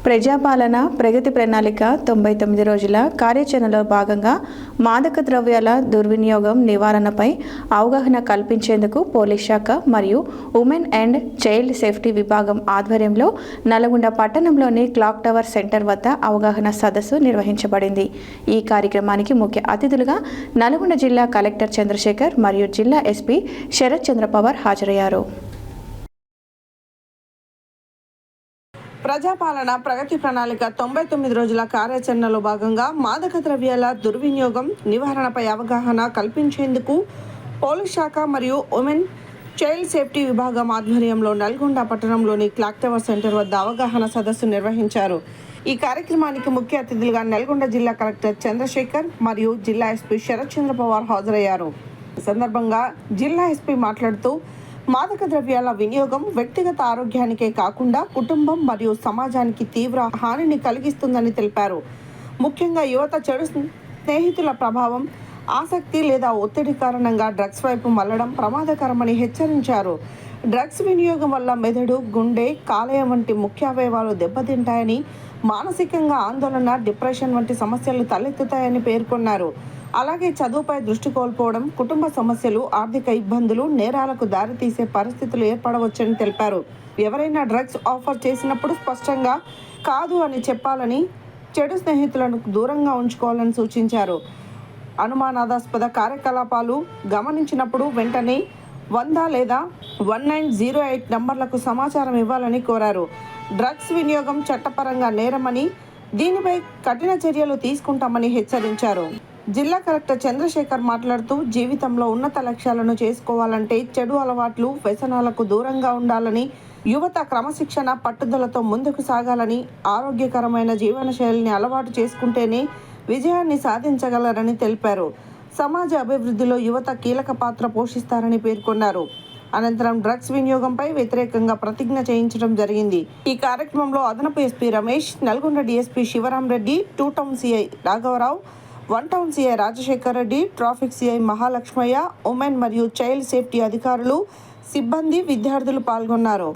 ప్రజాపాలన ప్రగతి ప్రణాళిక 99 రోజుల కార్యాచరణలో భాగంగా మాదక ద్రవ్యాల దుర్వినియోగం నివారణపై అవగాహన కల్పించేందుకు పోలీస్ శాఖ మరియు ఉమెన్ అండ్ చైల్డ్ సేఫ్టీ విభాగం ఆధ్వర్యంలో నల్గొండ పట్టణంలోని క్లాక్ టవర్ సెంటర్ వద్ద అవగాహన సదస్సు నిర్వహించబడింది. ఈ కార్యక్రమానికి ముఖ్య అతిథులుగా నల్గొండ జిల్లా కలెక్టర్ చంద్రశేఖర్ మరియు జిల్లా ఎస్పీ శరత్ చంద్ర పవార్ హాజరయ్యారు. ప్రజాపాలన ప్రగతి ప్రణాళిక 99 రోజుల కార్యాచరణలో భాగంగా మాదక ద్రవ్యాల దుర్వినియోగం నివారణపై అవగాహన కల్పించేందుకు పోలీస్ శాఖ మరియు ఉమెన్ చైల్డ్ సేఫ్టీ విభాగం ఆధ్వర్యంలో నల్గొండ పట్టణంలోని క్లాక్ టవర్ సెంటర్ వద్ద అవగాహన సదస్సు నిర్వహించారు. ఈ కార్యక్రమానికి ముఖ్య అతిథులుగా నల్గొండ జిల్లా కలెక్టర్ చంద్రశేఖర్ మరియు జిల్లా ఎస్పీ శరత్ చంద్ర పవార్ హాజరయ్యారు. ఈ సందర్భంగా జిల్లా ఎస్పీ మాట్లాడుతూ మాదక ద్రవ్యాల వినియోగం వ్యక్తిగత ఆరోగ్యానికే కాకుండా కుటుంబం మరియు సమాజానికి తీవ్ర హానిని కలిగిస్తుందని తెలిపారు. ముఖ్యంగా యువత చెడు స్నేహితుల ప్రభావం, ఆసక్తి లేదా ఒత్తిడి కారణంగా డ్రగ్స్ వైపు మళ్లడం ప్రమాదకరమని హెచ్చరించారు. డ్రగ్స్ వినియోగం వల్ల మెదడు, గుండె, కాలేయం వంటి ముఖ్య అవయవాలు దెబ్బతింటాయని, మానసికంగా ఆందోళన, డిప్రెషన్ వంటి సమస్యలు తలెత్తుతాయని పేర్కొన్నారు. అలాగే చదువుపై దృష్టి కోల్పోవడం, కుటుంబ సమస్యలు, ఆర్థిక ఇబ్బందులు, నేరాలకు దారితీసే పరిస్థితులు ఏర్పడవచ్చని తెలిపారు. ఎవరైనా డ్రగ్స్ ఆఫర్ చేసినప్పుడు స్పష్టంగా కాదు అని చెప్పాలని, చెడు స్నేహితులను దూరంగా ఉంచుకోవాలని సూచించారు. అనుమానాస్పద కార్యకలాపాలు గమనించినప్పుడు వెంటనే 100 లేదా 1908 నంబర్లకు సమాచారం ఇవ్వాలని కోరారు. డ్రగ్స్ వినియోగం చట్టపరంగా నేరమని, దీనిపై కఠిన చర్యలు తీసుకుంటామని హెచ్చరించారు. జిల్లా కలెక్టర్ చంద్రశేఖర్ మాట్లాడుతూ జీవితంలో ఉన్నత లక్ష్యాలను చేసుకోవాలంటే చెడు అలవాట్లు, వ్యసనాలకు దూరంగా ఉండాలని, యువత క్రమశిక్షణ, పట్టుదలతో ముందుకు సాగాలని, ఆరోగ్యకరమైన జీవనశైలిని అలవాటు చేసుకుంటేనే విజయాన్ని సాధించగలరని తెలిపారు. సమాజ అభివృద్ధిలో యువత కీలక పాత్ర పోషిస్తారని పేర్కొన్నారు. అనంతరం డ్రగ్స్ వినియోగంపై వ్యతిరేకంగా ప్రతిజ్ఞ చేయించడం జరిగింది. ఈ కార్యక్రమంలో అదనపు SP Ramesh, Nalgonda DSP Shivaram Reddy, 2 town CI రాఘవరావు, 1 town CI Rajashekar Reddy, traffic CI Mahalakshmaiah, women మరియు చైల్డ్ సేఫ్టీ అధికారులు, సిబ్బంది, విద్యార్థులు పాల్గొన్నారు.